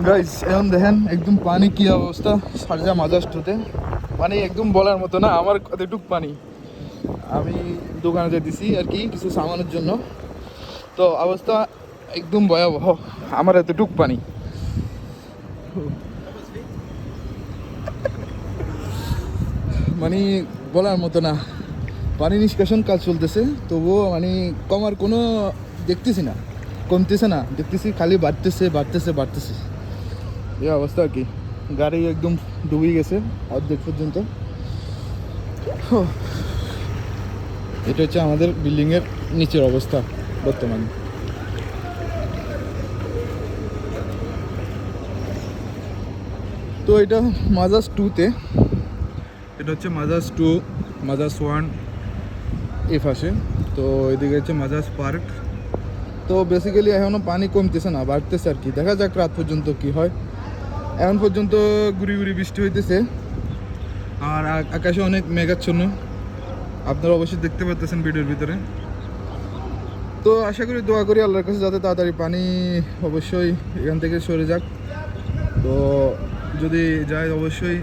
Guys এখন দেখেন একদম পানি কি অবস্থা সারজা মাজাস্টুতে, মানে একদম বলার মতো না। আমার কতটুক পানি, আমি দোকানে যেতেছি আর কি কিছু সামানের জন্য, তো অবস্থা একদম ভয়াবহ। আমার এতটুক পানি, মানে বলার মতো না। পানি নিষ্কাশন কাজ চলতেছে, তবুও মানে কমার কোনো দেখতেছি না, কমতেছে না, দেখতেছি খালি বাড়তেছে বাড়তেছে বাড়তেছে। এই অবস্থা আর কি, গাড়ি একদম ডুবে গেছে অর্ধেক পর্যন্ত। এটা হচ্ছে আমাদের বিল্ডিংয়ের নিচের অবস্থা বর্তমানে। তো এটা মাজাজ টুতে, এটা হচ্ছে মাজাজ টু, মাজাজ ওয়ান এই পাশে। তো এদিকে হচ্ছে মাজাজ পার্ক। তো বেসিক্যালি এখনও পানি কমতেছে না, বাড়তেছে আর কি। দেখা যাক রাত পর্যন্ত কি হয়। এখন পর্যন্ত গুড়ি গুড়ি বৃষ্টি হইতেছে, আর আকাশে অনেক মেঘাচ্ছন্ন, আপনারা অবশ্যই দেখতে পাচ্ছেন ভিডিওর ভিতরে। তো আশা করি, দোয়া করি আল্লাহর কাছে যাতে তাড়াতাড়ি পানি অবশ্যই এখান থেকে সরে যাক। তো যদি যায় অবশ্যই